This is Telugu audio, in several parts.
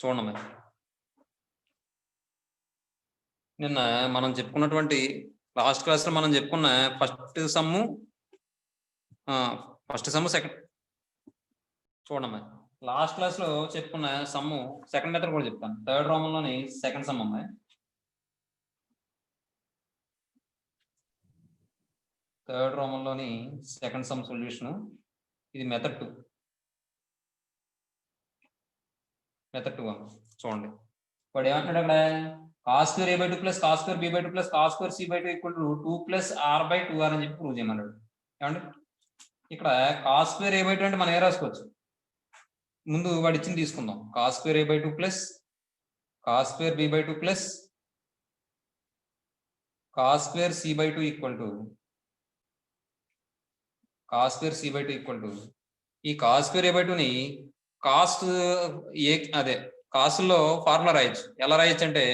చూడండి మరి. నిన్న మనం చెప్పుకున్నటువంటి లాస్ట్ క్లాస్లో మనం చెప్పుకున్న ఫస్ట్ సమ్ము సెకండ్ చూడండి మరి. లాస్ట్ క్లాస్లో చెప్పుకున్న సమ్ము సెకండ్ మెథడ్ కూడా చెప్తాను. థర్డ్ రోమంలోని సెకండ్ సమ్ అమ్మాయి. థర్డ్ రోమంలోని సెకండ్ సమ్ సొల్యూషన్. ఇది మెథడ్ 2 చూడండి. వాడు ఏమంటాడు అక్కడ cos square a by 2 plus cos square b by 2 plus cos square c by 2 equal to 2 plus r by 2r అని చెప్పి ప్రూవ్ చేయమన్నాడు. ఏమండి ఇక్కడ cos square a by 2 అంటే మనం ఏ రాసుకోవచ్చు. ముందు వాడు ఇచ్చింది తీసుకుందాం. cos square a by 2 plus cos square b by 2 plus cos square c by 2 equal to cos square c by 2 equal to ఈ cos square a by 2 ని cos a అదే cos లో ఫార్ములా రాయొచ్చు. ఎలా రాయొచ్చు అంటే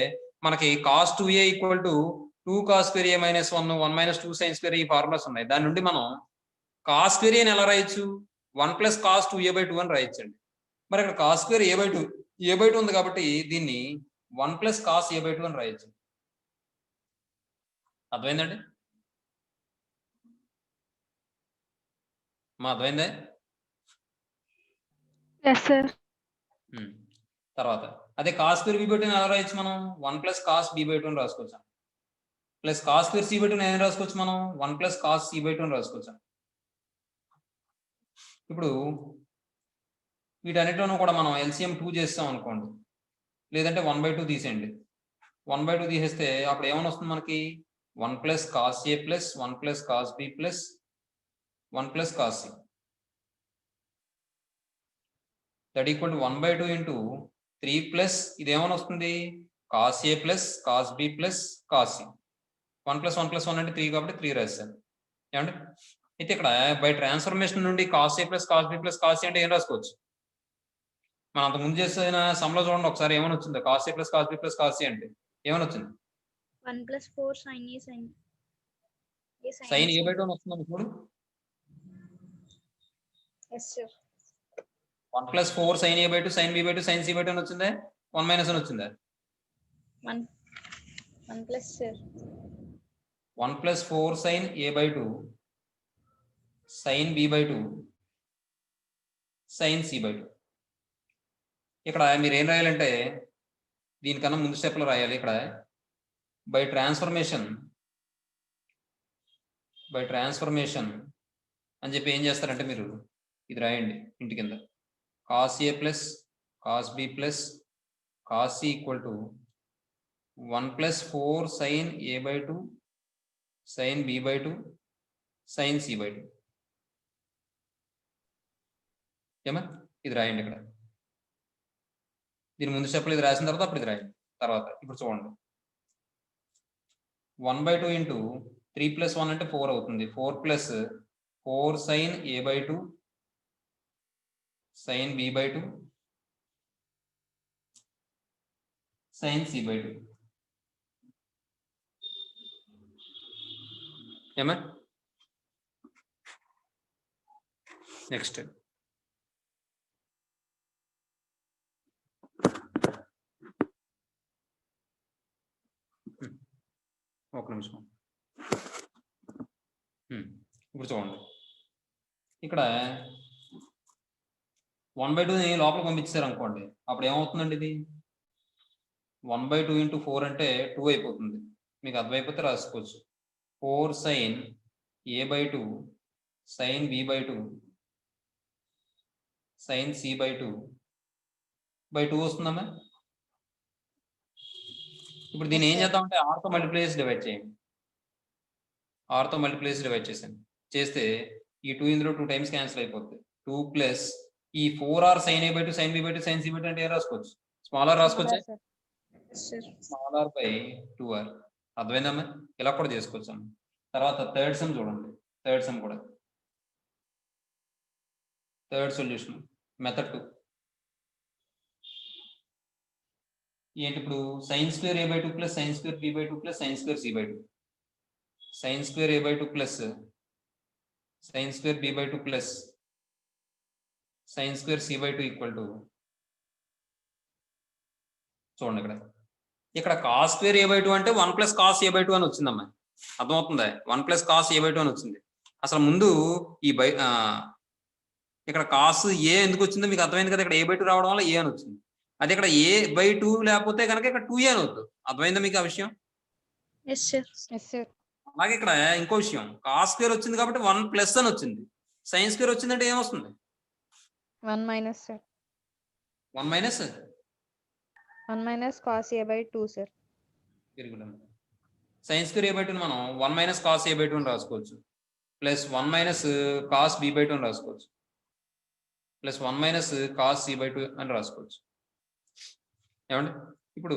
మనకి cos 2a equal to 2 cos square a minus 1 1 minus 2 sin square ఈ ఫార్ములాస్ ఉన్నాయి. దాని నుండి మనం cos square a ని ఎలా రాయొచ్చు 1 plus cos 2a by 2 అని రాయొచ్చండి. మరి ఇక్కడ cos square a by 2 ఉంది కాబట్టి దీన్ని 1 plus cos a by 2 అని రాయొచ్చు. అర్థమైందండి? అర్థమైందే? yes sir. తర్వాత అదే cos square b by 2 ఎలా రాయొచ్చు మనం 1 plus cos b by 2 అని రాసుకోవచ్చు. Plus cos square c by 2 ఏం రాసుకోవచ్చు మనం 1 plus cos c by 2 అని రాసుకోవచ్చు. ఇప్పుడు వీటన్నిటిలోనూ కూడా మనం LCM 2 చేస్తాం అనుకోండి, లేదంటే 1/2 తీసేయండి. 1/2 తీసేస్తే అప్పుడు ఏమని వస్తుంది మనకి 1 plus cos a plus 1 plus cos b plus 1 plus cos c that equal to 1/2 into 3 plus ఇది ఏమని వస్తుంది cos a plus cos b plus cos c 1 plus 1 plus 1 అంటే 3 కాబట్టి 3 రాశాను. ఏమండి అయితే ఇక్కడ బై ట్రాన్స్ఫర్మేషన్ నుండి cos a plus cos b plus cos c అంటే ఏం రాసుకోవచ్చు. మనం అంత ముందు చేసిన సమ్లో చూడండి ఒకసారి ఏమని వచ్చింది cos a plus cos b plus cos c అంటే ఏమని వచ్చింది 1 plus 4 sin a sin sin a by 2 వస్తుంది చూడు. yes sir. 1 plus 4 sin a by 2 sin b by 2 sin c by 2 అని వచ్చిందా 1 minus అని వచ్చిందా 1 plus sir 1 plus 4 sin a by 2 sin b by 2 sin c by 2. ఇక్కడ మీరు ఏం రాయాలంటే దీనికన్నా ముందు స్టెప్లో రాయాలి. ఇక్కడ బై ట్రాన్స్ఫర్మేషన్ అని చెప్పి ఏం చేస్తారంటే మీరు ఇది రాయండి ఇంటి కింద cos a plus cos b plus cos c equal to 1 plus 4 sin a by 2 sin b by 2 sin c by 2. ఏమా ఇది రాయండి. ఇక్కడ దీని ముందు స్టెప్లో ఇది రాసిన తర్వాత అప్పుడు ఇది రాయండి. తర్వాత ఇప్పుడు చూడండి 1/2 ఇంటూ 3 plus 1 అంటే 4 అవుతుంది. 4 plus 4 sin a by 2 sin b by 2 sin c by 2. ఏమా నెక్స్ట్ ఒక నిమిషం. ఇప్పుడు చూడండి ఇక్కడ 1/2 లోపల పంపించారు అనుకోండి, అప్పుడు ఏమవుతుందండి ఇది 1/2 ఇంటూ 4 అంటే 2 అయిపోతుంది. మీకు అర్థమైపోతే రాసుకోవచ్చు 4 sin a by 2 sin b by 2 sin c by 2 by 2 వస్తుందమ్మా. ఇప్పుడు దీన్ని ఏం చేద్దామంటే ఆర్తో మల్టిప్లై చేసి డివైడ్ చేయండి. చేస్తే ఈ 2 ఇందులో 2 టైమ్స్ క్యాన్సిల్ అయిపోతుంది. 2 ప్లస్ ఈ 4r sin a by 2 sin b by 2 sin c by 2 అంటే ఏం రాసుకోవచ్చు స్మాల్ ఆర్ రాసుకోవచ్చు. Small r by 2r. అర్థమైందమ్మా? ఇలా కూడా చేసుకోవచ్చు అమ్మ. తర్వాత థర్డ్ సమ్ చూడండి. థర్డ్ సమ్ కూడా థర్డ్ సొల్యూషన్ మెథడ్ 2 ఏంటి ఇప్పుడు sin square a by 2 plus sin square b by 2 plus sin square c by 2 sin square a by 2 plus sin square b by 2 plus sin square c by 2 equal to చూడండి ఇక్కడ కాస్ స్క్వేర్ a/2 అంటే 1 ప్లస్ కాస్ a/2 అని వచ్చిందమ్మా. అర్థమవుతుందా? 1 ప్లస్ కాస్ a/2 అని వచ్చింది. అసలు ముందు ఈ ఇక్కడ కాస్ ఏ ఎందుకు వచ్చిందో మీకు అర్థమైంది కదా. ఇక్కడ a/2 రావడం వల్ల ఏ అని వచ్చింది. అది ఇక్కడ a/2 లేకపోతే కనుక ఇక్కడ 2a అని అవుతుంది. అర్థమైందా మీకు ఆ విషయం? Yes sir. Yes sir. అలాగే ఇక్కడ ఇంకో విషయం, కాస్ స్క్వేర్ వచ్చింది కాబట్టి 1 ప్లస్ అని వచ్చింది. సైన్ స్క్వేర్ వచ్చిందంటే ఏమొస్తుంది? 1 minus sir. 1 minus 1 minus cos a/2 sir. Very good. Sine square a/2 మనం 1 మైనస్ కాస్ a/2 అని రాసుకోవచ్చు, ప్లస్ 1 మైనస్ కాస్ b/2 అని రాసుకోవచ్చు, ప్లస్ 1 మైనస్ కాస్ c/2 అని రాసుకోవచ్చు. ఏమండి? ఇప్పుడు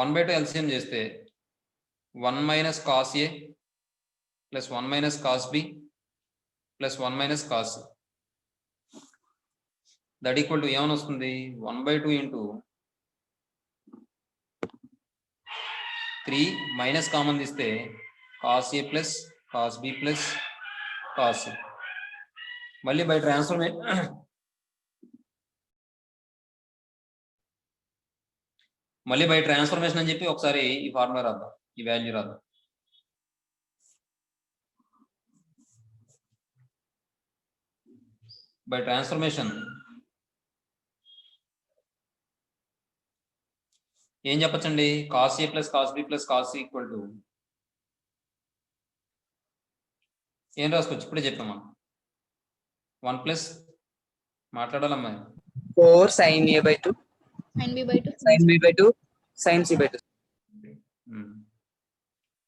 1/2 ఎల్సిఎం చేస్తే 1 minus cos a plus 1 minus cos b plus 1 minus cos that equal to ఏమని వస్తుంది? 1/2 ఇంటూ 3 మైనస్ కామన్ తీస్తే cos a plus cos b plus cos a. మళ్ళీ బై ట్రాన్స్ఫర్మేషన్ అని చెప్పి ఒకసారి ఈ ఫార్ములా రాద్దాం, ఈ వాల్యూ రాద్దాం. బై ట్రాన్స్ఫర్మేషన్ ఏం చెప్పచ్చండి? Cos A plus cos B plus cos equal to ఏం రాసుకోవచ్చు? ఇప్పుడే చెప్పాం మనం. 1 ప్లస్ మాట్లాడాలమ్మా. 4 sin a/2 sin b/2 sin b/2 sin c/2.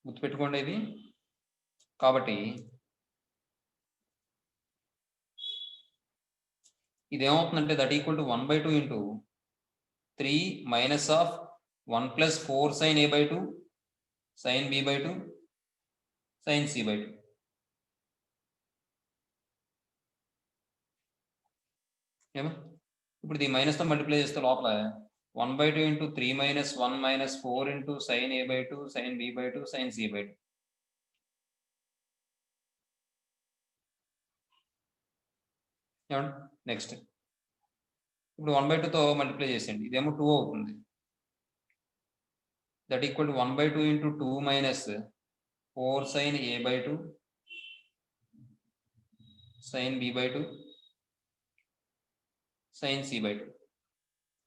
గుర్తుపెట్టుకోండి ఇది. కాబట్టి ఇది ఏమవుతుందంటే that equal to 1/2 into 3 minus of 1 plus 4 sin a/2 sin b/2 sin c/2. ఏమో ఇప్పుడు ఇది మైనస్ తో మల్టిప్లై చేస్తే లోపల 1/2 into 3 minus 1 minus 4 into sin a/2 sin b/2 sin c/2. ఏమండి? నెక్స్ట్ ఇప్పుడు 1/2 తో మల్టిప్లై చేసేయండి, ఇదేమో 2 అవుతుంది. That equal to 1/2 into 2 minus 4 sin a/2 sin b/2 sin c/2.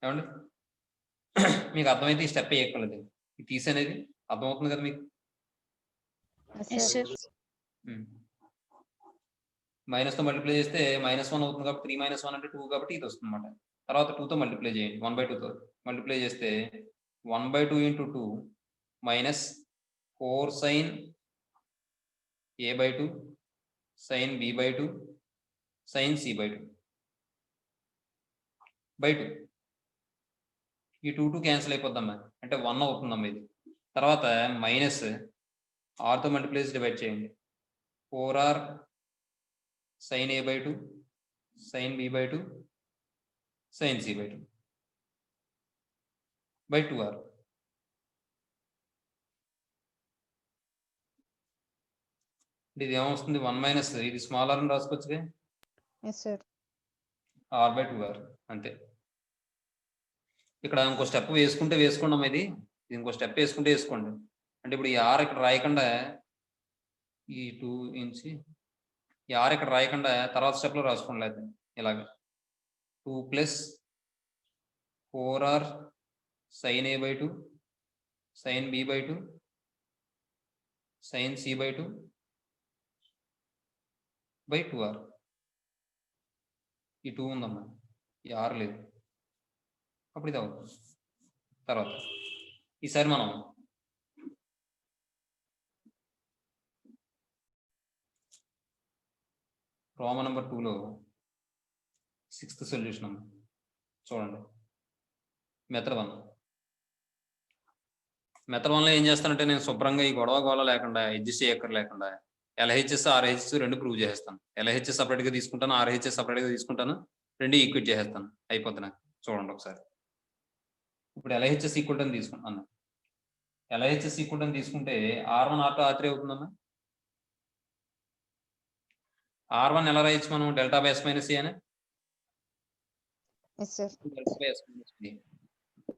ఏమండి? మీకు అర్థమైతే ఈ స్టెప్ వేయక్కర్లేదు, ఇది తీసేనేది అర్థమవుతుంది కదా మీకు. Yes sir. మైనస్ తో మల్టిప్లై చేస్తే -1 అవుతుంది కాబట్టి 3 - 1 అంటే 2 కాబట్టి ఇది వస్తుంది అనమాట. తర్వాత 2 తో మల్టిప్లై చేయండి, 1/2 తో మల్టిప్లై చేస్తే 1/2 into 2 minus 4 sin a/2 sin b/2 sin c/2 by 2. ఈ 2 క్యాన్సిల్ అయిపోద్దమ్మా, అంటే 1 అవుతుందమ్మా ఇది. తర్వాత మైనస్ r తో మల్టిప్లై చేసి డివైడ్ చేయండి. 4r sin a/2 sin b/2 sin c/2 by 2r. ఇది ఏమొస్తుంది? 1 మైనస్ ఇది స్మాల్ r అని రాసుకోవచ్చుగా, yes sir. r by 2r అంతే. ఇక్కడ ఇంకో స్టెప్ వేసుకుంటే వేసుకోండి, ఇది ఇంకో స్టెప్ వేసుకుంటే వేసుకోండి. అంటే ఇప్పుడు ఈ r ఇక్కడ రాయకుండా ఈ 2 ఇంచి ఈ r ఇక్కడ రాయకుండా తర్వాత స్టెప్ లో రాసుకోండి. లేదు ఇలాగ 2 plus 4r sin a/2 sin b/2 sin c/2 by 2r. ఈ 2 ఉందమ్మా, ఈ r లేదు, అప్పుడు ఇది అవుతుంది. తర్వాత ఈసారి మనం రోమన్ నెంబర్ 2లో 6th సొల్యూషన్ అమ్మ చూడండి. మెథడ్ 1. మెథడ్ 1లో ఏం చేస్తానంటే నేను శుభ్రంగా ఈ గొడవ లేకుండా అడ్జస్ట్ చేయక్కర్ లేకుండా LHS RHS రెండు ప్రూవ్ చేసేస్తాను. LHS సపరేట్గా తీసుకుంటాను, RHS సపరేట్గా తీసుకుంటాను, రెండు ఈక్వేట్ చేసేస్తాను, అయిపోద్ది నాకు. చూడండి ఒకసారి. ఇప్పుడు LHS ఈక్వల్ అని తీసుకుంటాను. LHS ఈక్వల్ అని తీసుకుంటే R1 R2 R3 అవుతుందమ్మా. R1 ఎలా రాయొచ్చు మనం? Delta by S minus A అని. Yes sir. Delta by S minus B.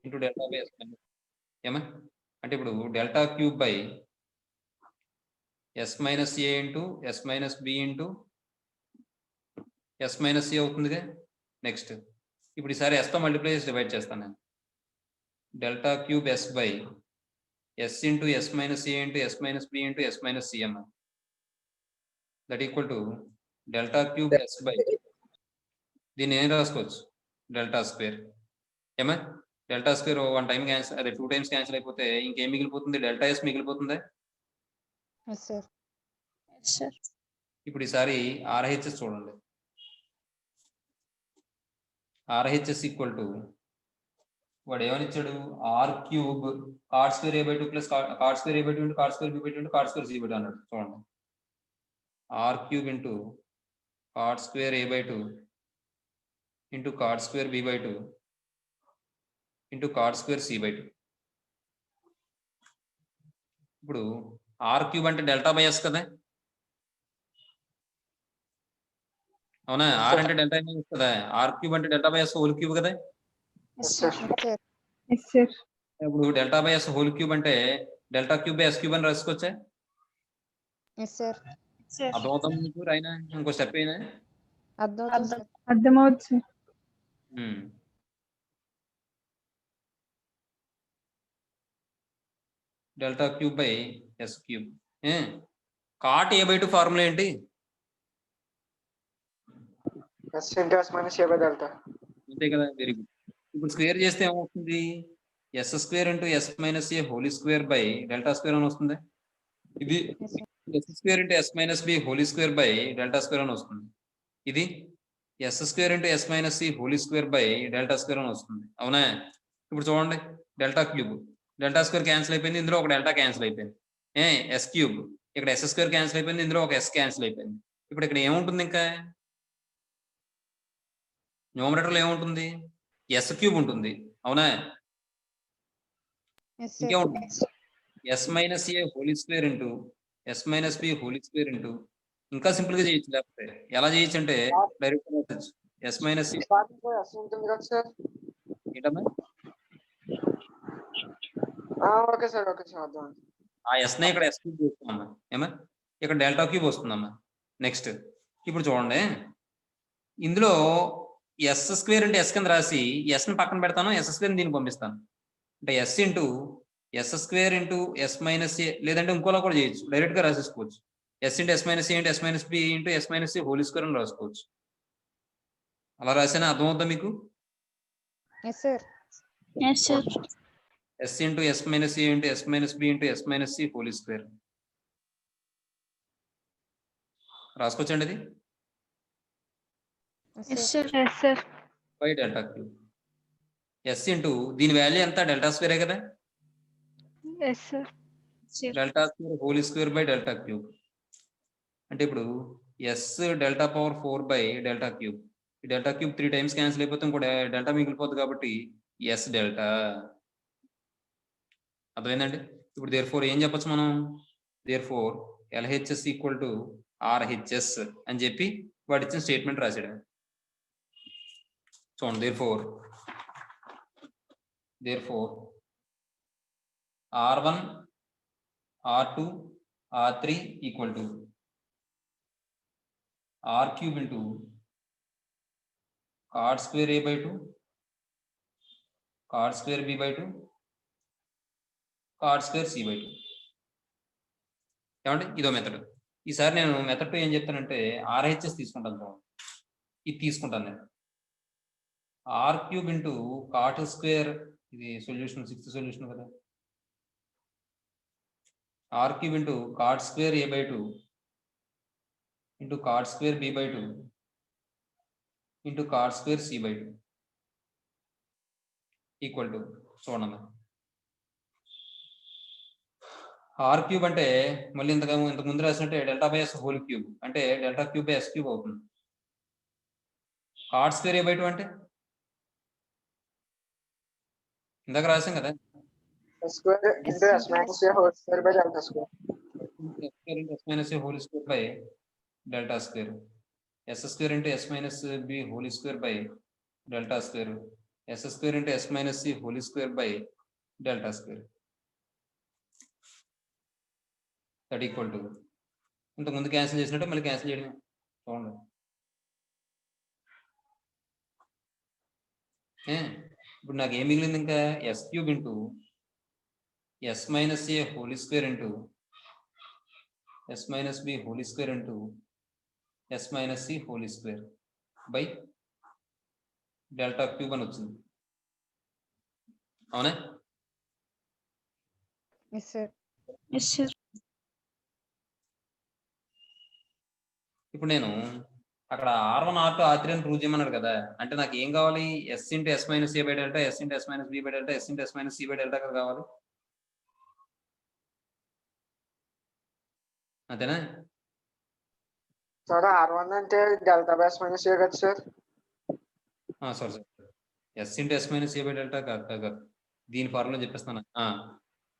Into delta by S ఏమా అంటే ఇప్పుడు delta cube by yes minus A into yes minus B into yes minus A అవుతుందిగా. నెక్స్ట్ ఇప్పుడు ఈసారి ఎస్తో మల్టిప్లై చేసి డివైడ్ చేస్తాను నేను. Delta cube S by S into yes minus A into yes minus B into yes minus CM that equal to delta cube S by దీన్ని ఏం రాసుకోవచ్చు డెల్టా స్క్వేర్ ఏమా డెల్టా స్క్వేర్ 1 టైం క్యాన్సిల్ అదే 2 టైమ్స్ క్యాన్సిల్ అయిపోతే ఇంకేం మిగిలిపోతుంది డెల్టా ఎస్ మిగిలిపోతుందా. Yes sir. Yes, sir. ఇప్పుడు ఈసారి ఆర్హెచ్ఎస్ చూడండి. ఆర్హెచ్ఎస్ ఈక్వల్ టు వాడు ఏమని ఇచ్చాడు R cube cot square A by 2 plus cot square A by 2 into cot square B by 2 into cot square C by 2 అన్నాడు. చూడండి R cube into cot square A by 2 into cot square B by 2 into cot square C by 2. ఇప్పుడు ఆర్ క్యూబ్ అంటే డెల్టా బై ఎస్ కదా అవునా. ఆర్ అంటే డెల్టా బై ఎస్ కదా. ఆర్ క్యూబ్ అంటే delta by S whole cube కదా. Yes, sir. Yes sir. ఇప్పుడు delta by S whole cube అంటే delta cube by S cube అని రాసుకోవచ్చా. Yes sir. Sir. అర్థమవుతాం మీకు రాయినా ఇంకో స్టెప్ అయినా అర్థమవుతుంది సార్. అర్థమవుతుంది. Delta cube by S cube cot A by 2 formula ఏంటి S into yes minus A by delta. అంతే కదా. Very good. ఇప్పుడు స్క్వేర్ చేస్తే ఏమవుతుంది S square into yes minus A whole square by delta square అని వస్తుంది. ఇది yes sir. S square into yes minus B whole square by delta square అని వస్తుంది. ఇది S square into yes minus C whole square by delta square అని వస్తుంది. అవునా. ఇప్పుడు చూడండి delta cube delta square cancel అయిపోయింది ఇందులో ఒక డెల్టా క్యాన్సిల్ అయిపోయింది. ఎస్ క్యూబ్ ఇక్కడ ఎస్ స్క్వేర్ క్యాన్సిల్ అయిపోయింది ఇందులో ఒక ఎస్ క్యాన్సిల్ అయిపోయింది. ఇప్పుడు ఇక్కడ ఏముంటుంది ఇంకా న్యూమరేటర్లో ఏముంటుంది ఎస్ క్యూబ్ ఉంటుంది. అవునా. Yes sir. ఇంకేముంటుంది S minus A whole square into yes minus B whole square into ఇంకా సింపుల్ గా చేయొచ్చు. లేకపోతే ఎలా చేయొచ్చు అంటే డైరెక్ట్ ఎస్ మైనస్ ఎస్ ఉంటుంది కదా సార్. ఏంటమ్మా ఓకే సార్ ఓకే సార్ అర్థం. ఆ ఎస్ నే ఇక్కడ ఎస్ క్యూబ్ చేస్తామమ్మా ఏమా ఇక్కడ డెల్టా క్యూబ్ వస్తుందమ్మా. నెక్స్ట్ ఇప్పుడు చూడండి ఇందులో ఎస్ స్క్వేర్ అంటే ఎస్ కింద రాసి ఎస్ ని పక్కన పెడతాను ఎస్ స్క్వేర్ దీన్ని పంపిస్తాను అంటే S into S square into yes minus A లేదంటే ఇంకోలా కూడా చేయొచ్చు డైరెక్ట్ గా రాసేసుకోవచ్చు. ఎస్ ఇంటూ ఎస్ మైనస్ ఏ into yes minus B into yes minus C whole square అని రాసుకోవచ్చు. అలా రాసినా అర్థమవుతుందా మీకు. Yes sir. Yes, sir. S into yes minus ఏ into yes minus B into yes minus C whole square రాసుకోవచ్చండి అది Yes, sir. Yes sir. By delta cube. S into దీని వాల్యూ ఎంత డెల్టా స్క్వేరే కదా. Yes sir. Sir. Delta square whole square by delta cube అంటే ఇప్పుడు S delta power 4 by delta cube. ఈ డెల్టా క్యూబ్ 3 టైమ్స్ క్యాన్సిల్ అయిపోతే ఇంకో డెల్టా మిగిలిపోతుంది కాబట్టి ఎస్ డెల్టా. అర్థమైందండి. ఇప్పుడు దేర్ ఫోర్ ఏం చెప్పచ్చు మనం therefore LHS equal to RHS అని చెప్పి వాడు ఇచ్చిన స్టేట్మెంట్ రాసాడు. చూడండి therefore R1 R2 R3 equal to R cube into cot square A by 2 cot square B by 2 cot square C by 2. ఏమంటే ఇదో మెథడ్. ఈసారి నేను మెథడ్ 2 ఏం చెప్తానంటే ఆర్హెచ్ఎస్ తీసుకుంటాను. చూడండి ఇది తీసుకుంటాను నేను R cube into cot square ఇది సొల్యూషన్ 6th సొల్యూషన్ కదా. R cube into cot square A by 2 into cot square B by 2 into cot square C by 2 equal to చూడండి ఆర్ క్యూబ్ అంటే మళ్ళీ ఇంతకు ముందు రాసినట్టే delta by S whole cube అంటే delta cube by S cube అవుతుంది. కార్డ్ స్క్వేర్ ఏ బై 2 అంటే ఇందాక రాసాం కదా S square into yes minus A whole square by delta square. S minus A whole square by delta square. S square into yes minus B whole square by delta square. S square into yes minus C whole square by delta square that equal to ఇంతకుముందు క్యాన్సిల్ చేసినట్టు మళ్ళీ క్యాన్సిల్ చేయడం చూడండి. ఇప్పుడు నాకు ఏం మిగిలింది ఇంకా S cube into yes minus A whole square into yes minus B whole square into yes minus C whole square by delta cube అని వచ్చింది. అవునా? Yes sir. Yes sir. ఇప్పుడు నేను అక్కడ R1 R2 R3 అని ప్రూవ్ చేయమన్నాడు కదా, అంటే నాకు ఏం కావాలి? S into yes minus A by delta, S into yes minus B by delta, S into yes minus C by delta కదా కావాలి. అంతేనా? సార్ R1 అంటే delta by yes minus A కదా sir? Sorry sir, S into yes minus A by delta కాదు, దీని ఫార్ములా చెప్పేస్తాను.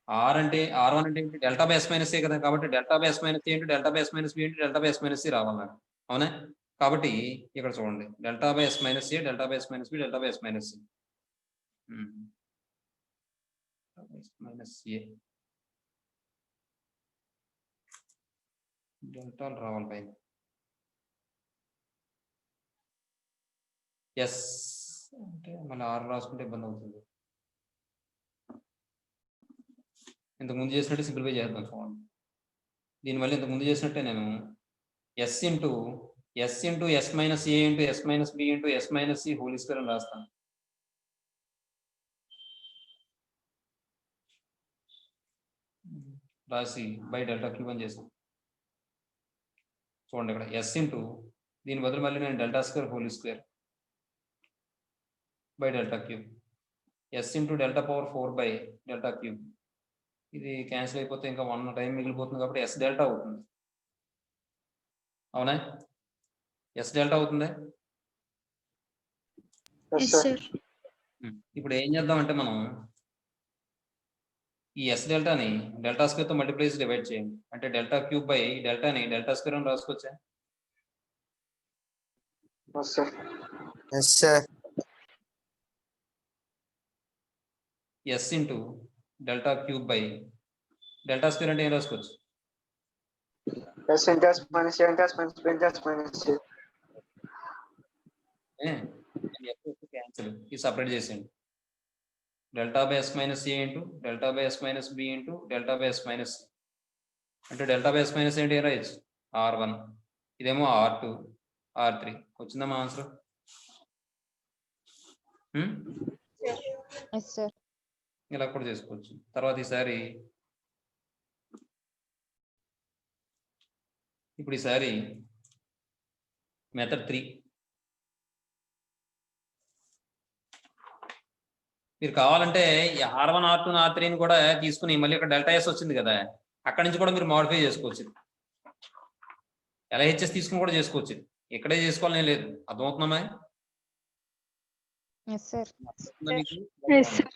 R1 అంటే delta by yes minus A కదా, కాబట్టి delta by yes minus A into delta by yes minus B into delta by yes minus C రావాలి నాకు. అవునా? కాబట్టి ఇక్కడ చూడండి, delta by yes minus A, delta by yes minus B, delta by yes minus C minus A డెల్టాలు రావాలి పైన. ఎస్ అంటే మళ్ళీ ఆరు రాసుకుంటే ఇబ్బంది అవుతుంది. ఇంతకుముందు చేసినట్టు సింప్లిఫై చేద్దాం చూడండి. దీనివల్ల ఇంతకుముందు చేసినట్టే నేను ఎస్ ఇంటూ ఎస్ మైనస్ ఏ into yes minus B into yes minus C whole square అని రాస్తాను. రాసి బై డెల్టా క్యూబ్ అని చేసాను. చూడండి ఇక్కడ ఎస్ ఇంటూ దీని బదులు మళ్ళీ నేను delta square whole square by delta cube, S into delta power 4 by delta cube. ఇది క్యాన్సిల్ అయిపోతే ఇంకా 1 టైం మిగిలిపోతుంది కాబట్టి ఎస్ డెల్టా అవుతుంది. అవునా? ఎస్ డెల్టా అవుతుంది. Yes sir. ఇప్పుడు ఏం చేద్దామంటే మనం ఈ ఎస్ డెల్టాని డెల్టా స్క్వేర్ తో మల్టిప్లై డివైడ్ చేయండి. అంటే డెల్టా క్యూబ్ బై డెల్టాని డెల్టా స్క్వేర్ అని రాసుకోవచ్చా? Yes sir. S into delta cube by delta square అంటే ఏం రాసుకోవచ్చు? ఎస్ ఇంటూ ఎస్ మైనస్ ఏ into yes minus B into yes minus C. Cancel, ఇది సపరేట్ చేసేయండి. Delta by yes minus A into delta by yes minus B into delta by yes minus C. అంటే డెల్టా బై ఎస్ మైనస్ ఏంటి ఏం రాయొచ్చు? R1, ఇదేమో R2 R3. వచ్చిందా మా ఆన్సర్? Yes sir. ఇలా కూడా చేసుకోవచ్చు. తర్వాత ఈసారి మెథడ్ 3 మీరు కావాలంటే R1 R2 R3 కూడా తీసుకుని మళ్ళీ ఇక్కడ డెల్టా ఎస్ వచ్చింది కదా, అక్కడి నుంచి కూడా మీరు మోడిఫై చేసుకోవచ్చు. LHS తీసుకుని కూడా చేసుకోవచ్చు. ఇక్కడే చేసుకోవాలని లేదు. అర్థమవుతున్నామా? Yes sir. Yes sir.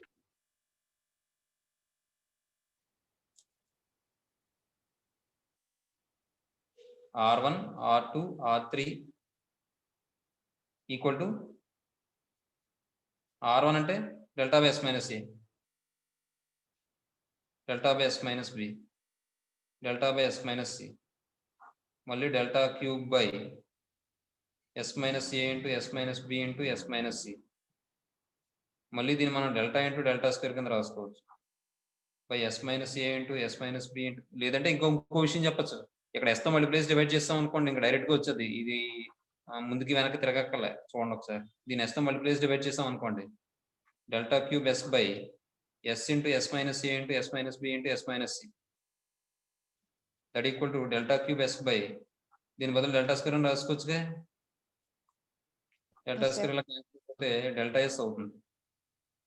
R1 R2 R3 equal to R1 అంటే delta by yes minus A, delta by yes minus B, delta by yes minus C, మళ్ళీ delta cube by yes minus A into yes minus B into yes minus C. మళ్ళీ దీన్ని మనం డెల్టా ఇంటూ డెల్టా స్క్వేర్ కింద రాసుకోవచ్చు by yes minus A into yes minus B into, లేదంటే ఇంకో విషయం చెప్పచ్చు. ఇక్కడ ఎస్తో మల్టిప్లైస్ డివైడ్ చేస్తాం అనుకోండి, ఇంకా డైరెక్ట్ గా వచ్చేది. ఇది ముందుకి వెనక్కి తిరగక్కర్లే. చూడండి ఒకసారి, దీని ఎస్తో మల్టిప్లైస్ డివైడ్ చేస్తాం అనుకోండి, delta cube S by S into yes minus A into yes minus B into yes minus C that equal to delta cube S by, దీని బదులు డెల్టా స్క్వేర్ అని రాసుకోవచ్చుగా. డెల్టా స్క్వేర్ ఇలా పోతే డెల్టా ఎస్ అవుతుంది.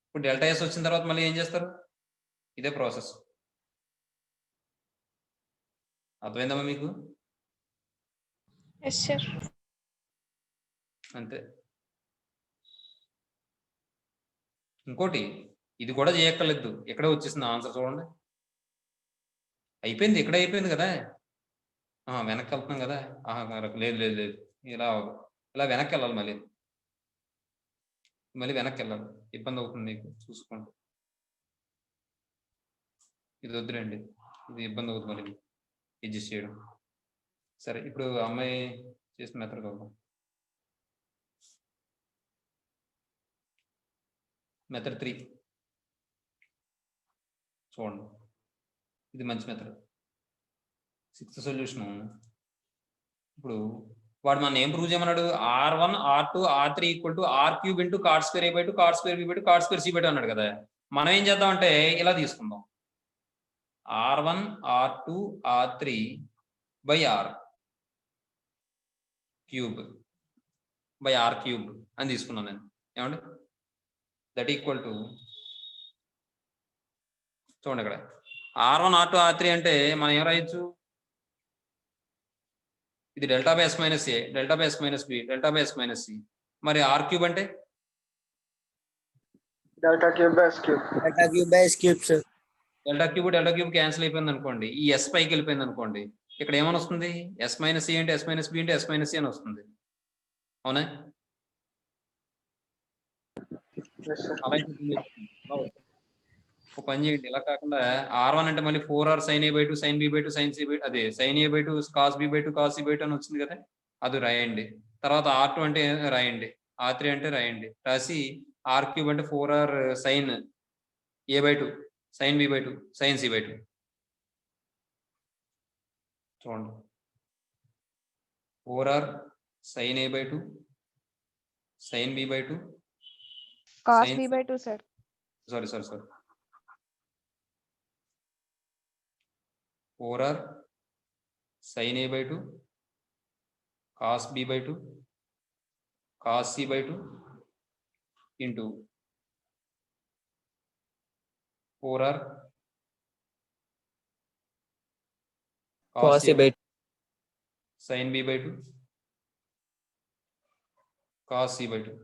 ఇప్పుడు డెల్టా ఎస్ వచ్చిన తర్వాత మళ్ళీ ఏం చేస్తారు? ఇదే ప్రాసెస్. అర్థమైందమ్మా మీకు? Yes sir. అంతే. ఇంకోటి, ఇది కూడా చేయక్కర్లేదు, ఇక్కడే వచ్చేసింది ఆన్సర్. చూడండి, అయిపోయింది, ఇక్కడే అయిపోయింది కదా. వెనక్కి వెళ్తున్నాం కదా. లేదు, ఇలా వెనక్కి వెళ్ళాలి. మళ్ళీ మళ్ళీ వెనక్కి వెళ్ళాలి, ఇబ్బంది అవుతుంది మీకు చూసుకోండి. ఇది వద్దులేండి, ఇది ఇబ్బంది అవుతుంది మళ్ళీ అడ్జస్ట్ చేయడం. సరే, ఇప్పుడు అమ్మాయి చేసిన మెథడ్ కావాలి. మెథడ్ 3 చూడండి, ఇది మంచి మెథడ్. 6th solution. ఇప్పుడు వాడు మనం ఏం ప్రూవ్ చేయమన్నాడు? R1 R2 R3 equal to R³ into cot square A/2 cot square B/2 cot square C/2 అన్నాడు కదా. మనం ఏం చేద్దామంటే ఇలా తీసుకుందాం, R1 R2 R3 by R cube by R cube అని తీసుకున్నాను నేను. ఏమండి? దట్ ఈక్వల్ టు చూడండి ఇక్కడ R1 R2 R3 అంటే మనం ఏం రాయొచ్చు? ఇది delta by yes minus A, delta by yes minus B, delta by yes minus C. మరి R క్యూబ్ అంటే delta cube by S cube. Delta cube by S cube sir. Delta cube cancel అయిపోయింది అనుకోండి, ఈ ఎస్ పైకి వెళ్ళిపోయింది అనుకోండి, ఇక్కడ ఏమని వస్తుంది? ఎస్ మైనస్ ఏ అంటే ఎస్ మైనస్ బి అంటే ఎస్ మైనస్ సి అని వస్తుంది. అవునా? అలా ఒక పని చేయండి, ఇలా కాకుండా R1 అంటే మళ్ళీ 4R sin A/2 sin B/2 sin C/2 అదే sin A/2 cos B/2 cos C/2 అని వచ్చింది కదా, అది రాయండి. తర్వాత R2 అంటే రాయండి, R3 అంటే రాయండి. రాసి R³ అంటే 4R sin A/2 sin B/2 sin C/2 చూడండి. 4R sin A/2 sin B/2 cos sin B/2 sir. Sorry 4R sin A/2 cos B/2 cos C/2 into 4R cos A/2 sin B/2 cos C/2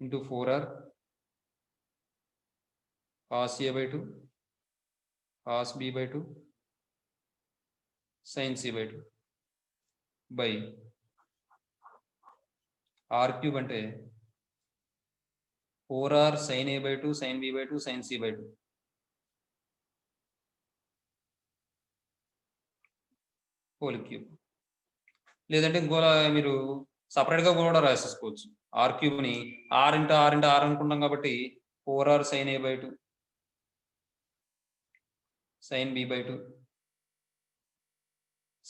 into 4R cos A/2 cos B/2 sin C/2 by R³ అంటే 4R sin A/2 sin B/2 sin C/2 whole cube. లేదంటే ఇంకోలా మీరు సపరేట్ గా కూడా రాసేసుకోవచ్చు. R³ ని R into R into R అనుకుంటాం కాబట్టి 4R sin A/2 sin B/2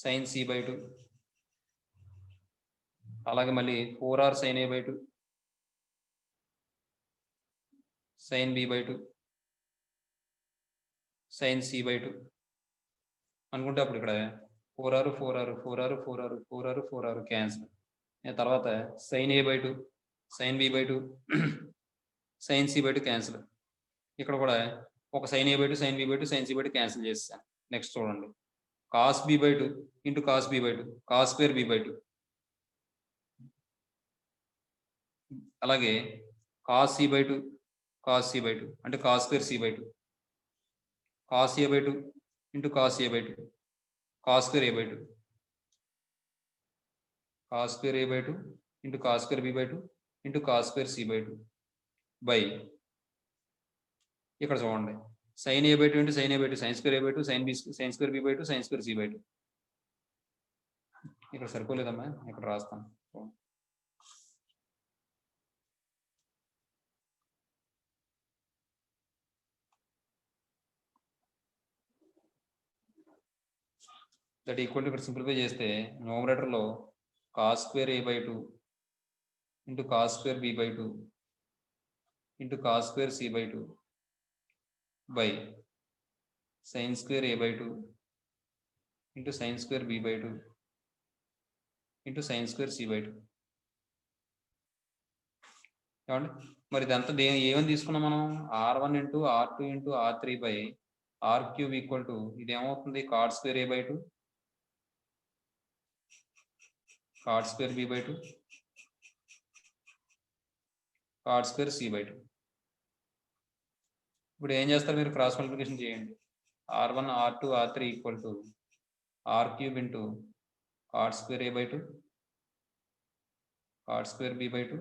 sin C/2 అలాగే మళ్ళీ 4R sin A/2 sin B/2 sin C/2 అనుకుంటే అప్పుడు ఇక్కడ 4R 4R 4R 4R 4R 4R cancel. తర్వాత sin A/2 sin B/2 sin C/2 cancel. ఇక్కడ కూడా ఒక sin A/2 sin B/2 sin C/2 cancel చేస్తాను. నెక్స్ట్ చూడండి, cos B/2 into cos B/2 cos square B/2 అలాగే cos C/2 cos C/2 అంటే cos square C/2 cos A/2 into cos A/2 cos square A/2 cos square A/2 into cos square B/2 into cos square C/2 by ఇక్కడ చూడండి sin A/2 into sin A/2 sin square A/2 sin square B/2 sin square C/2. ఇక్కడ సరిపోలేదమ్మా, ఇక్కడ రాస్తాను. దట్ ఈక్వల్ టు ఇక్కడ సింప్లిఫై చేస్తే న్యూమరేటర్ లో cos square A/2 into cos square B/2 into cos square C/2 by sin square A/2 into sin square B/2 into sin square C/2. ఏమండి? మరి ఇదంతా ఏమని తీసుకున్నాం మనం? R1 into R2 into R3 by R³ equal to ఇది ఏమవుతుంది? cot square A/2 cot square B/2 cot square C/2. ఇప్పుడు ఏం చేస్తారు మీరు? క్రాస్ మల్టిప్లికేషన్ చేయండి. R1 R2 R3 equal to R³ into cot square A/2 cot square b by 2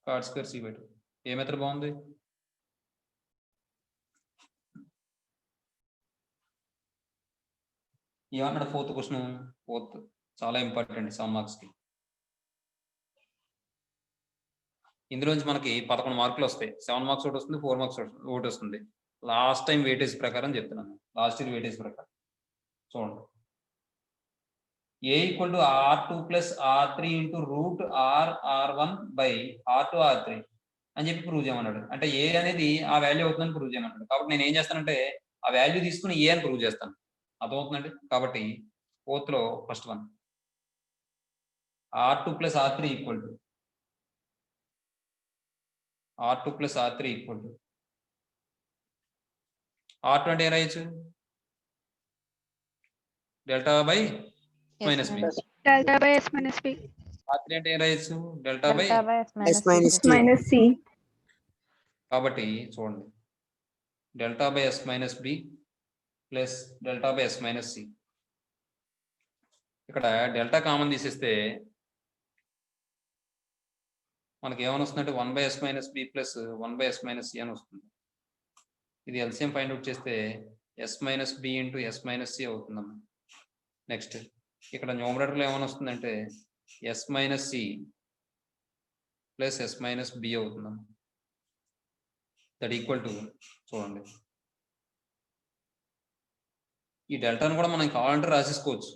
cot square c by 2. A method బాగుంది? ఏమన్నాడు ఫోర్త్ క్వశ్చన్? ఫోర్త్ చాలా ఇంపార్టెంట్ 7 మార్క్స్ కి. ఇందులోంచి మనకి 11 మార్కులు వస్తాయి. 7 మార్క్స్ ఒకటి వస్తుంది, 4 మార్క్స్ ఒకటి వస్తుంది. లాస్ట్ టైం వెయిటేజ్ ప్రకారం చెప్తున్నాను, లాస్ట్ ఇయర్ వెయిటేజ్ ప్రకారం. చూడండి, a equal to r2 plus r3 into root r1 by r2 r3 అని చెప్పి ప్రూవ్ చేయమన్నాడు. అంటే ఏ అనేది ఆ వాల్యూ అవుతుందని ప్రూవ్ చేయమన్నాడు. కాబట్టి నేను ఏం చేస్తానంటే ఆ వాల్యూ తీసుకుని ఏ అని ప్రూవ్ చేస్తాను. అర్థమవుతుందండి? కాబట్టి ఫోర్త్ లో first one r2 plus r3 equal to r2 plus r3 equal to r2 అంటే ఏం రాయొచ్చు? Delta by minus B. Delta by S minus B. r3 అంటే ఏం రాయొచ్చు? Delta by. Minus C. కాబట్టి చూడండి, delta by yes minus B plus delta by yes minus C. ఇక్కడ డెల్టా కామన్ తీసేస్తే మనకి ఏమని వస్తుందంటే 1 by yes minus B plus 1 by yes minus C అని వస్తుంది. ఇది ఎల్సిఎం ఫైండ్ అవుట్ చేస్తే S minus B into yes minus C అవుతుందమ్మా. నెక్స్ట్ ఇక్కడ న్యూమరేటర్లో ఏమని వస్తుందంటే S minus C plus S minus B అవుతుందమ్మా. దట్ ఈక్వల్ టు చూడండి, ఈ డెల్టాను కూడా మనం కావాలంటే రాసేసుకోవచ్చు.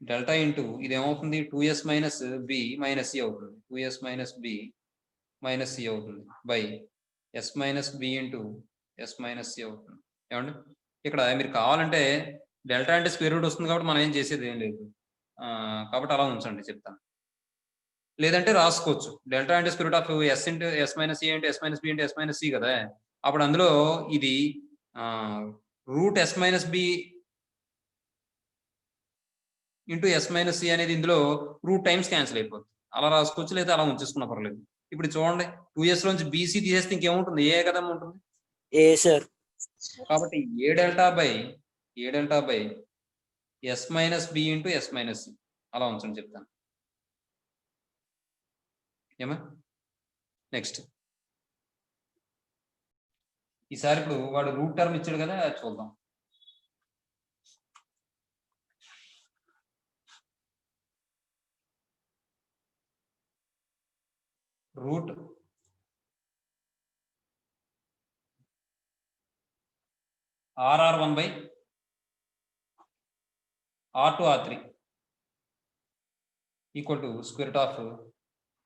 డెల్టా ఇంటూ ఇది ఏమవుతుంది? 2s minus B minus C అవుతుంది. 2s minus B minus C అవుతుంది by yes minus B into yes minus C అవుతుంది. ఏమండి, ఇక్కడ మీరు కావాలంటే డెల్టా అంటే స్క్వేర్ రూట్ వస్తుంది కాబట్టి మనం ఏం చేసేది ఏం లేదు. కాబట్టి అలా ఉంచండి, చెప్తాను. లేదంటే రాసుకోవచ్చు, డెల్టా అంటే square root of S into yes minus C into yes minus B into yes minus C కదా. అప్పుడు అందులో ఇది root S minus B into yes minus C అనేది ఇందులో రూట్ టైమ్స్ క్యాన్సిల్ అయిపోతుంది. అలా రాసుకోవచ్చు, లేదా అలా ఉంచేసుకున్నా పర్లేదు. ఇప్పుడు చూడండి, 2s లోంచి బీసీ తీసేస్తే ఇంకేముంటుంది? ఏ కదా ఉంటుంది. A sir. కాబట్టి A delta by yes minus B into yes minus C అలా ఉంచండి, చెప్తాను. ఏమా నెక్స్ట్ ఈసారి ఇప్పుడు వాడు రూట్ టర్మ్ ఇచ్చాడు కదా, అది చూద్దాం. Root r1 by r2 r3 equal to square root of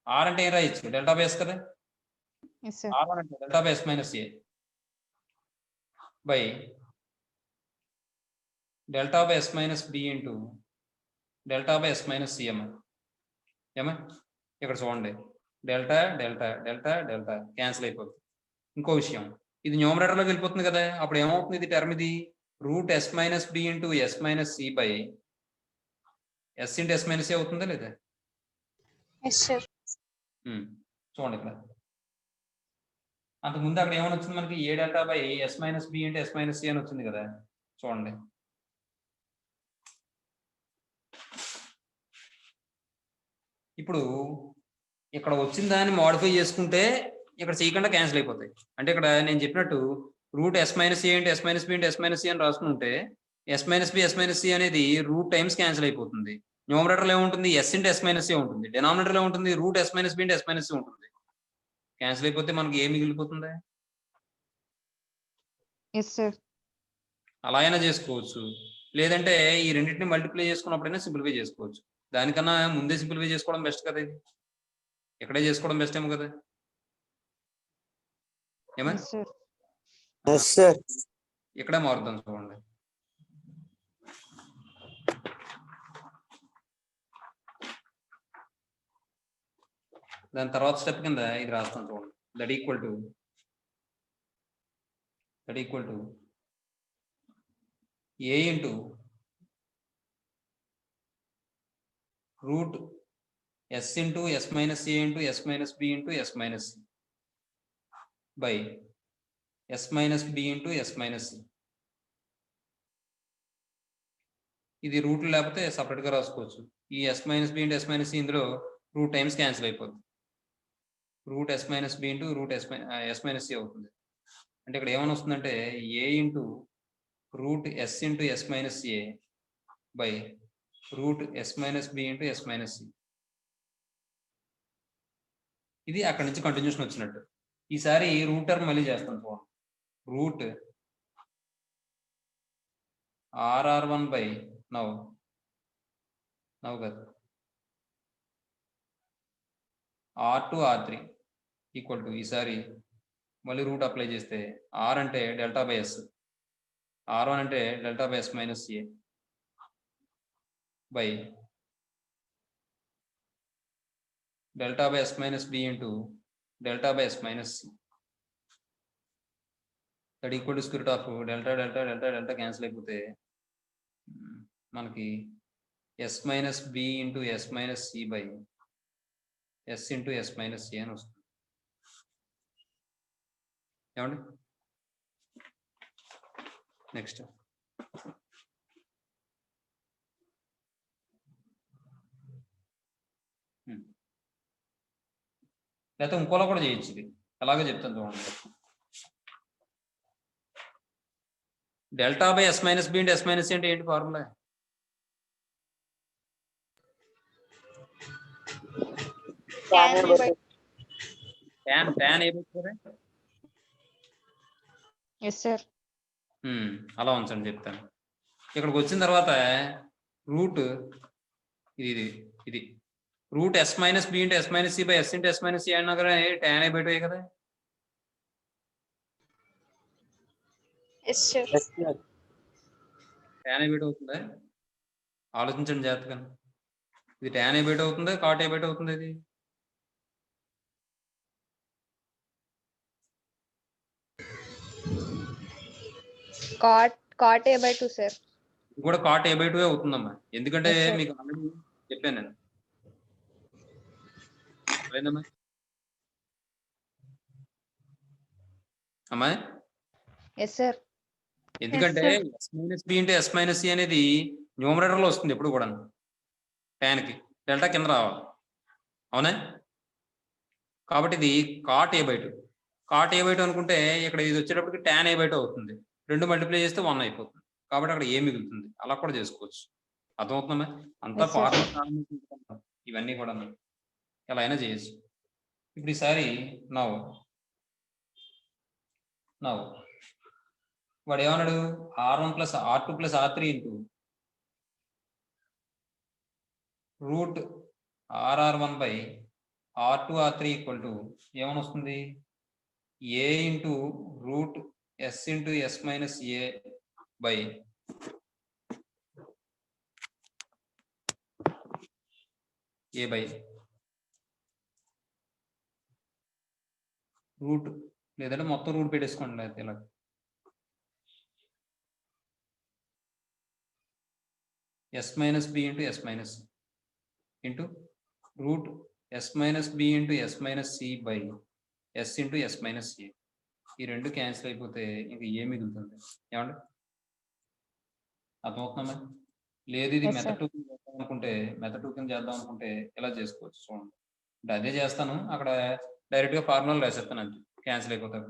r అంటే ఏం రాయొచ్చు? డెల్టా బై ఎస్ కదా. Yes, sir. r1 అంటే delta by yes minus A by delta by yes minus B into delta by yes minus C ఏమా. ఇక్కడ చూడండి, delta delta delta delta cancel అయిపోతుంది. ఇంకో విషయం, ఇది న్యూమరేటర్లోకి వెళ్ళిపోతుంది కదా. అప్పుడు ఏమవుతుంది? ఇది టర్మ్ ఇది root S minus B into yes minus C by S into yes minus C అవుతుందా లేదా? Yes, sir. చూడండి, ఇక్కడ అంతకుముందు అక్కడ ఏమని వచ్చింది మనకి? A delta by yes minus B into yes minus C అని వచ్చింది కదా. చూడండి, ఇప్పుడు ఇక్కడ వచ్చిన దాన్ని మోడిఫై చేసుకుంటే ఇక్కడ చేయకుండా క్యాన్సిల్ అయిపోతాయి. అంటే ఇక్కడ నేను చెప్పినట్టు రూట్ ఎస్ మైనస్ ఏ into yes minus B into yes minus C అని రాసుకుంటే S minus B S minus C అనేది రూట్ టైమ్స్ క్యాన్సిల్ అయిపోతుంది. న్యూమరేటర్లో ఏముంటుంది? S into yes minus C ఉంటుంది. డినామినేటర్లో ఉంటుంది root S minus B into yes minus C ఉంటుంది. క్యాన్సిల్ అయిపోతే మనకి ఏ మిగిలిపోతుంది? Yes, sir. అలా అయినా చేసుకోవచ్చు, లేదంటే ఈ రెండింటిని మల్టిప్లై చేసుకున్నప్పుడైనా సింప్లిఫై చేసుకోవచ్చు. దానికన్నా ముందే సింప్లిఫై చేసుకోవడం బెస్ట్ కదా. ఇది ఇక్కడే చేసుకోవడం బెస్ట్ ఏమో కదా. ఏమా Yes, sir. Yes sir. ఇక్కడే మారుద్దాం, చూడండి. దాని తర్వాత స్టెప్ కింద ఇది రాస్తాం, చూడండి. That equal to A into root S into yes minus A into yes minus B into yes minus C by yes minus B into yes minus C. ఇది రూట్ లేకపోతే సపరేట్ గా రాసుకోవచ్చు. ఈ S minus B into yes minus C ఇందులో రూట్ టైమ్స్ క్యాన్సిల్ అయిపోతుంది. Root S minus B into root S minus C అవుతుంది. అంటే ఇక్కడ ఏమని వస్తుందంటే A into root S into yes minus A by root S minus B into yes minus C. ఇది అక్కడి నుంచి కంటిన్యూషన్ వచ్చినట్టు. ఈసారి రూట్ టర్మ్ మళ్ళీ చేస్తాను చూడండి. రూట్ RR1 బై నవ్ కదా R2 R3 ఈక్వల్ టు ఈసారి మళ్ళీ రూట్ అప్లై చేస్తే R అంటే డెల్టా బై ఎస్, R1 అంటే delta by yes minus A by delta by yes minus B into delta by yes minus C. That equal to square of delta delta delta delta cancel అయిపోతే మనకి S minus B into yes minus C by S into yes minus C అని వస్తుంది. ఏమండి నెక్స్ట్ లేకపోతే ఇంకోలా కూడా చేయొచ్చు. ఇది అలాగే చెప్తాను చూడండి. Delta by yes minus B into yes minus C అంటే ఏంటి formula? tan A by S sir. అలా ఉంచండి చెప్తాను. ఇక్కడికి వచ్చిన తర్వాత రూట్ ఇది ఇది root S minus B into yes minus C by S into yes minus C అన్నా కదా tan ఏ బై 2 కదా. Yes sir. Yes sir. tan A by 2 అవుతుందా? ఆలోచించండి జాగ్రత్తగా. ఇది tan ఏ బై 2 అవుతుందా cot ఏ బై 2 అవుతుంది? ఇది cot a by 2 సార్. ఇది కూడా cot a by 2 అవుతుందమ్మా. ఎందుకంటే Yes, sir. మీకు ఆల్రెడీ చెప్పాను నేను. అర్థమైందమ్మా? అమ్మాయి ఎస్ సార్. ఎందుకంటే Yes, S minus B into yes minus C అనేది న్యూమరేటర్ లో వస్తుంది ఎప్పుడు కూడా. tan కి డెల్టా కింద రావాలి, అవునా? కాబట్టి ఇది cot a by 2. cot a by 2 అనుకుంటే ఇక్కడ ఇది వచ్చేటప్పటికి tan a by 2 అవుతుంది. 2 మల్టిప్లై చేస్తే 1 అయిపోతుంది. కాబట్టి అక్కడ ఏ మిగులుతుంది. అలా కూడా చేసుకోవచ్చు. అర్థమవుతుందా? అంతా Yes, sir. ఫార్ములా ఇవన్నీ కూడా ఎలా అయినా చేయొచ్చు. ఇప్పుడు ఈసారి నవ్ వాడు ఏమన్నాడు? R1 plus R2 plus R3 into root RR1 by R2 R3 equal to ఏమని వస్తుంది? A into root S into yes minus A by A by root, లేదంటే మొత్తం రూట్ పెట్టేసుకోండి. అయితే ఇలా S minus B into yes minus into root S minus B into yes minus C by S into yes minus A. ఈ రెండు క్యాన్సిల్ అయిపోతే ఇంకా ఏ మిగులుతుంది? ఏమండి అర్థమవుతుందా? లేదు ఇది Yes, మెథడ్ sir. 2 కింద చేద్దాం అనుకుంటే మెథడ్ 2 కింద చేద్దాం అనుకుంటే ఎలా చేసుకోవచ్చు చూడండి. అంటే అదే చేస్తాను, అక్కడ డైరెక్ట్ గా ఫార్ములా రాసేస్తాను అంతే, క్యాన్సిల్ అయిపోతాయి.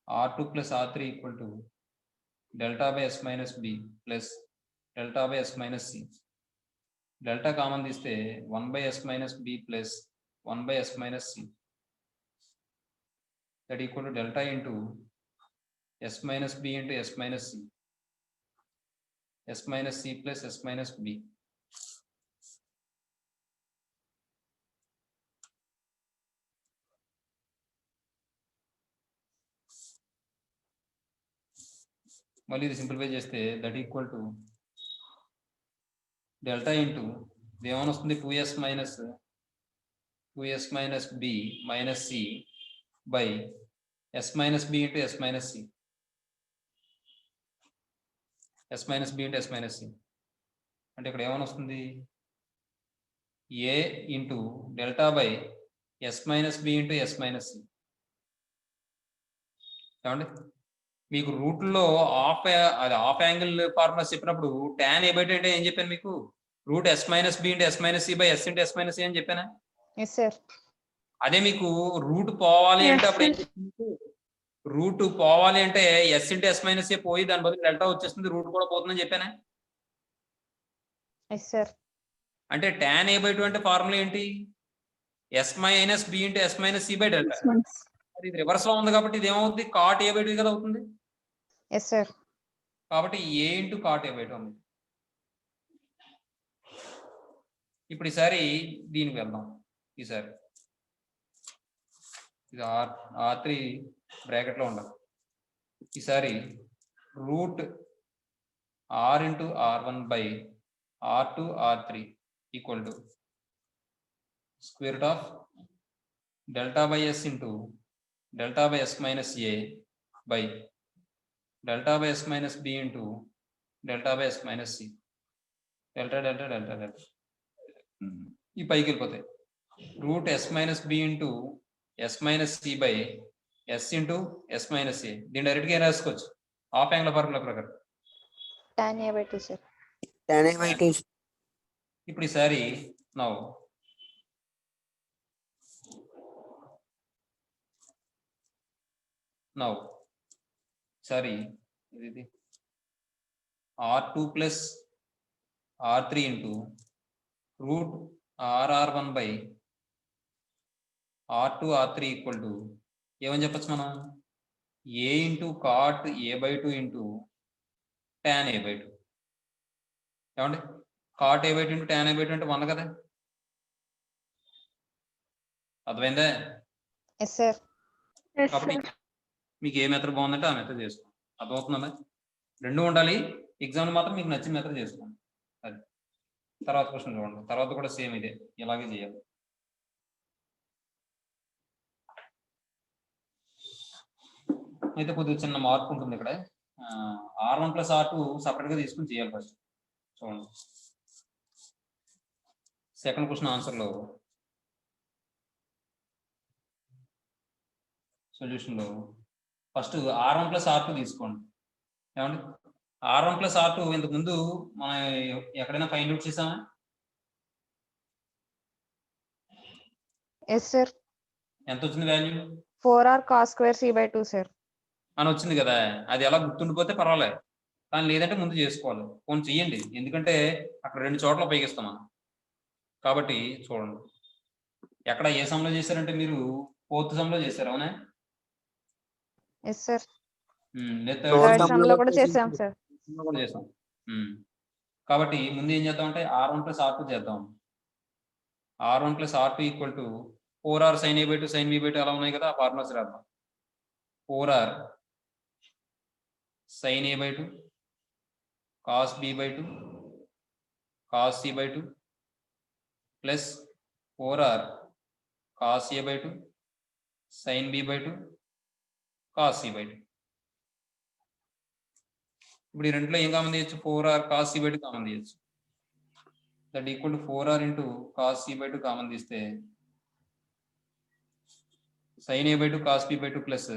R2 plus R3 equal to delta by yes minus B plus delta by yes minus C. Delta common తీస్తే 1 by yes minus B plus 1 by yes minus C. That equal to delta into yes minus B into yes minus C, S minus C plus S minus B. మళ్ళీ ఇది సింప్లిఫై చేస్తే that equal to delta into ఏమని వస్తుంది? 2s minus B minus C by yes minus B into yes minus C, S minus B into yes minus C. అంటే ఇక్కడ ఏమని వస్తుంది? A into delta by yes minus B into yes minus C. ఏమండి మీకు రూట్ లో హాఫ్ యాంగిల్ ఫార్ములా చెప్పినప్పుడు tan a బై 2 అంటే ఏం చెప్పాను మీకు? Root s minus B into s minus C by s into s minus C అని చెప్పానా? Yes sir. అదే మీకు రూట్ పోవాలి Yes, అంటే అప్పుడు ఏం sir. చెప్తుంది? రూట్ పోవాలి అంటే s into s minus A పోయి దాని బదులు డెల్టా వచ్చేస్తుంది, రూట్ కూడా పోతుందని చెప్పానా? Yes sir. అంటే tan a బై 2 అంటే ఫార్ములా ఏంటి? s minus B into s minus C by delta. అది రివర్స్ లో ఉంది కాబట్టి ఇది ఏమవుతుంది? cot a బై 2 కదా అవుతుంది. Yes sir. కాబట్టి a into cot a by 2 ఉంది. ఇప్పుడు ఈసారి దీనికి వెళ్దాం. ఈసారి ఇది R3 బ్రాకెట్ లో ఉండాలి. ఈసారి root r into r1 by r2 r3 equal to square root of delta by s into delta by s minus a by delta by s minus b into delta by s minus c. Delta delta delta delta ఈ పైకి వెళ్ళిపోతాయి. Root s minus b into s minus C by s into s minus a. దీన్ని డైరెక్ట్గా ఏం రాసుకోవచ్చు? హాఫ్ యాంగిల్ ఫార్ములా ప్రకారం tan a by 2 sir. tan a by 2. ఇప్పుడు ఈసారి నౌ సారీ ఇది r2 plus r3 into root r1 by r2 r3 equal to ఏమని చెప్పచ్చు మనం? a into cot a by 2 into tan a by 2. ఏమండి? cot a by 2 into tan a by 2 అంటే 1 కదా. అర్థమైందా? Yes sir. Yes, కాబట్టి sir. మీకు ఏ మెథడ్ బాగుందంటే ఆ మెథడ్ చేసుకోండి. అర్థమవుతుందా? రెండు ఉండాలి. ఎగ్జామ్ మాత్రం మీకు నచ్చిన మెథడ్ చేసుకోండి. అది తర్వాత క్వశ్చన్ చూడండి. తర్వాత కూడా సేమ్ ఇదే, ఇలాగే చేయాలి. అయితే కొద్దిగా చిన్న మార్పు ఉంటుంది ఇక్కడ. r1 ప్లస్ r2 సపరేట్ గా తీసుకుని చేయాలి ఫస్ట్. చూడండి సెకండ్ క్వశ్చన్ ఆన్సర్ లో సొల్యూషన్ లో ఫస్ట్ r1 ప్లస్ r2 తీసుకోండి. ఏమండి? r1 ప్లస్ r2 ఇంతకు ముందు మనం ఎక్కడైనా ఫైండ్ అవుట్ చేసామా? Yes sir. ఎంత వచ్చింది value 4r cos square c by 2 sir. అని వచ్చింది కదా. అది ఎలా గుర్తుండిపోతే పర్వాలేదు, కానీ లేదంటే ముందు చేసుకోవాలి. ఫోన్ చెయ్యండి, ఎందుకంటే అక్కడ 2 చోట్ల ఉపయోగిస్తాం మనం. కాబట్టి చూడండి, ఎక్కడ ఏ సమ్లో చేశారంటే మీరు 4th సమ్లో చేశారు, అవునా? Yes sir. లేదా Fourth థర్డ్ sum సమ్ లో లో కూడా చేసాం సార్. కూడా చేసాం. కాబట్టి ముందు ఏం చేద్దామంటే r1 ప్లస్ r2 చేద్దాం. r1 plus r2 equal to 4r sin a by 2 sin b by 2 అలా ఉన్నాయి కదా, ఆ ఫార్ములాస్ రాద్దాం. 4r sin a by 2 cos b by 2 cos c by 2 plus 4r cos a by 2 sin b by 2 cos c by 2. ఇప్పుడు ఈ రెండులో ఏం కామన్ తీయచ్చు? 4r cos c by 2 common తీయచ్చు. That equal to 4r into cos c by 2 common తీస్తే sin a by 2 cos b by 2 plus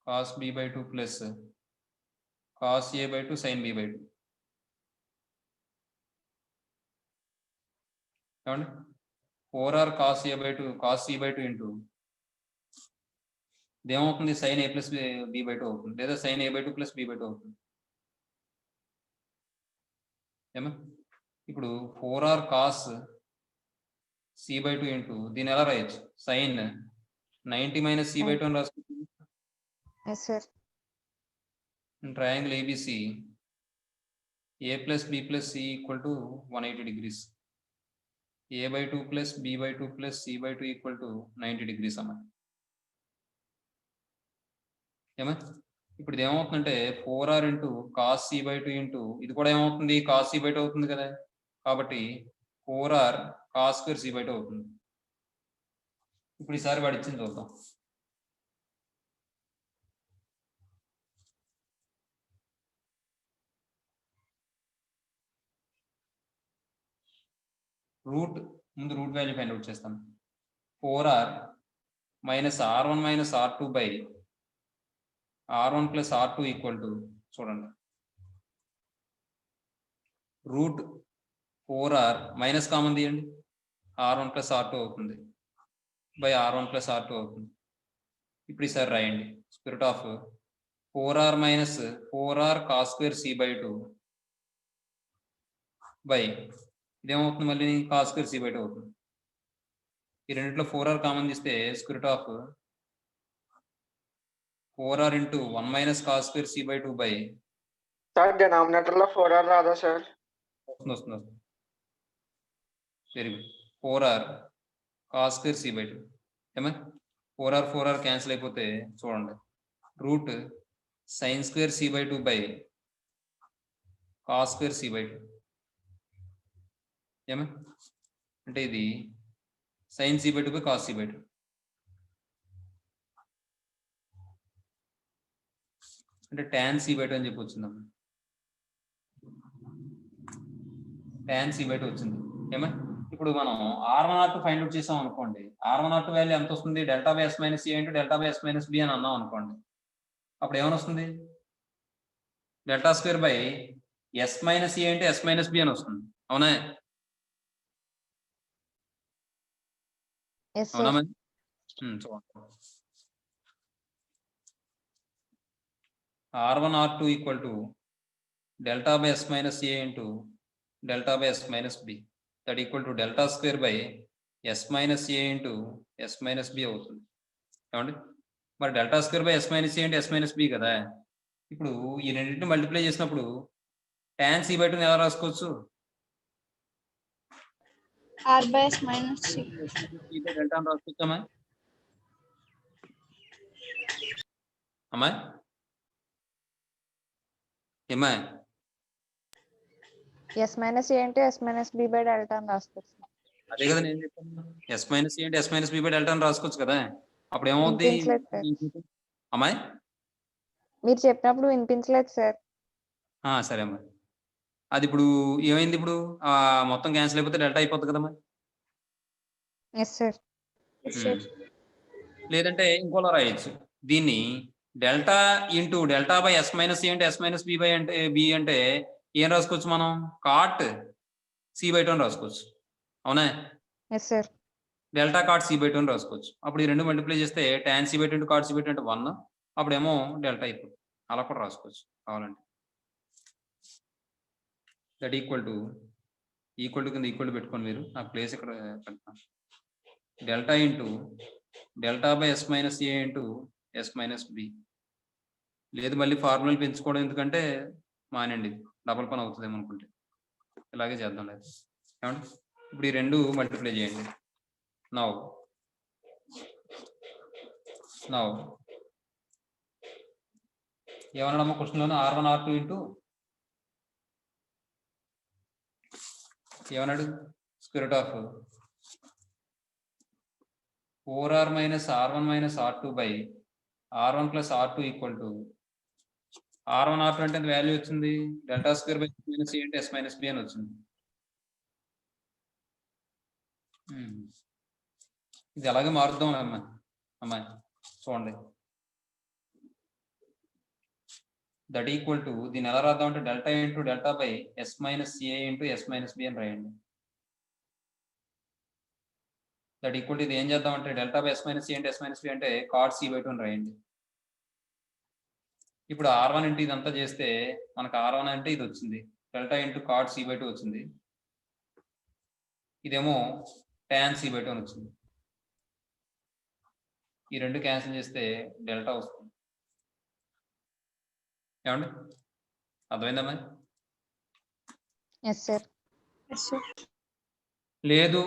cos b by 2 plus cos a by 2 sin b by 2. ఏమండి? 4r cos a by 2 cos c by 2 into ఇదేమవుతుంది? sin a plus b by 2 అవుతుంది, లేదా sin a by 2 plus b by 2 అవుతుంది. ఏమా? ఇప్పుడు 4r cos c by 2 into దీన్ని ఎలా రాయొచ్చు? sin 90 మైనస్ c బై 2 అని రాసుకుంటుంది. Yes sir. Triangle ABC a plus b plus c equal to 180 degrees. a by 2 plus b by 2 plus c by 2 equal to 90 degrees అన్నమాట. ఏమా? ఇప్పుడు ఇది ఏమవుతుందంటే 4r into cos c by 2 into ఇది కూడా ఏమవుతుంది? cos c బై 2 అవుతుంది కదా. కాబట్టి 4r cos square c by 2 అవుతుంది. ఇప్పుడు ఈసారి వాడు ఇచ్చింది చూద్దాం. ముందు రూట్ వాల్యూ ఫైండ్ అవుట్ చేస్తాం. 4r minus r1 minus r2 by R1 plus R2 equal to చూడండి రూట్ 4R మైనస్ కామన్ తీయండి R1 ప్లస్ R2 అవుతుంది బై R1 ప్లస్ R2 అవుతుంది. ఇప్పుడు ఈసారి రాయండి square of 4R minus 4R cos square C by 2 by ఇదేమవుతుంది మళ్ళీ కాస్ స్క్వేర్ C బై 2 అవుతుంది. ఈ రెండిట్లో 4R కామన్ తీస్తే square of 4R into 1 minus cos square C by 2 by sir denominator లో 4R రాదా సార్? వస్తుంది very good 4R cos square C by 2 ఏమా 4R క్యాన్సిల్ అయిపోతే చూడండి root sine square C by 2 by cos square C by 2 ఏమా అంటే ఇది sine C by 2 by cos C by 2 అంటే tan C బై 2 అని చెప్పి వచ్చిందమ్మా tan C బై 2 వచ్చింది ఏమా ఇప్పుడు మనం R1R2 ఫైండ్ అవుట్ చేసాం అనుకోండి R1R2 వాల్యూ ఎంత వస్తుంది delta by yes minus A into delta by yes minus b అని అన్నాం అనుకోండి అప్పుడు ఏమని వస్తుంది delta square by yes minus A into yes minus b అని వస్తుంది అవునా Yes, అవునా sir. మరి చూడండి R1R2 equal to delta by yes minus A into delta by yes minus b that equal to delta square by yes minus A into yes minus b అవుతుంది ఏమండి మరి delta square by yes minus A into yes minus b కదా ఇప్పుడు ఈ రెండింటిని మల్టిప్లై చేసినప్పుడు tan C బై 2 ఎలా రాసుకోవచ్చు R by S minus C. Delta అని రాసుకోవచ్చామా అమ్మా ఏమా S minus A into S minus B by delta అని రాసుకోవచ్చు. అదే కదా నేను చెప్పాను ఎస్ మైనస్ ఏ అంటే yes minus B by delta అని రాసుకోవచ్చు కదా అప్పుడు ఏమవుద్ది వినిపించలేదు సార్. అమ్మాయి మీరు చెప్పినప్పుడు వినిపించలేదు సార్. సరే అమ్మా అది ఇప్పుడు ఏమైంది ఇప్పుడు మొత్తం క్యాన్సిల్ అయిపోతే డెల్టా అయిపోతుంది కదమ్మా ఎస్ సార్. Yes, sir. లేదంటే ఇంకోలా రాయొచ్చు దీన్ని delta into delta by yes minus ఏ అంటే ఎస్ మైనస్ బి బై అంటే బి అంటే ఏం రాసుకోవచ్చు మనం కాట్ C బై 2 అని రాసుకోవచ్చు అవునా yes sir. Delta cot C by 2 అని రాసుకోవచ్చు అప్పుడు ఈ రెండు మల్టిప్లై చేస్తే tan C by 2 cot C by 2 అంటే 1 అప్పుడేమో డెల్టా అయిపోతుంది అలా కూడా రాసుకోవచ్చు కావాలంటే దట్ ఈక్వల్ టు కింద ఈక్వల్ పెట్టుకోండి మీరు ఆ ప్లేస్ ఇక్కడ పెడతాను delta into delta by yes minus A into yes minus b లేదు మళ్ళీ ఫార్ములాలు పెంచుకోవడం ఎందుకంటే మానండి డబుల్ పని అవుతుందేమో అనుకుంటే ఇలాగే చేద్దాం లేదు ఏమండి ఇప్పుడు ఈ రెండు మల్టిప్లై చేయండి నౌ ఏమన్నాడమ్మా క్వశ్చన్లోనే R1R2 ఇంటూ ఏమన్నాడు square root of 4R minus R1 minus R2 by R1 plus R2 equal to R1R2 అంటే వాల్యూ వచ్చింది డెల్టా స్క్వేర్ బై మైనస్ ఏ అంటే ఎస్ మైనస్ బి అని వచ్చింది ఇది అలాగే మారుద్దాం అమ్మాయి చూడండి దట్ ఈక్వల్ టు దీన్ని ఎలా రాద్దాం అంటే delta into delta by yes minus A into yes minus b అని రాయండి దట్ ఈక్వల్ టు ఇది ఏం చేద్దాం అంటే డెల్టా బై ఎస్ మైనస్ ఏ అంటే ఎస్ మైనస్ బి అంటే కాట్ C బై 2 అని రాయండి ఇప్పుడు R1 ఇంటూ ఇదంతా చేస్తే మనకు R1 అంటే ఇది వచ్చింది delta into cot C by 2 వచ్చింది ఇదేమో tan C బై 2 అని వచ్చింది ఈ రెండు క్యాన్సిల్ చేస్తే డెల్టా వస్తుంది ఏమండి అర్థమైందమ్మా ఎస్ సార్. Yes, sir. లేదు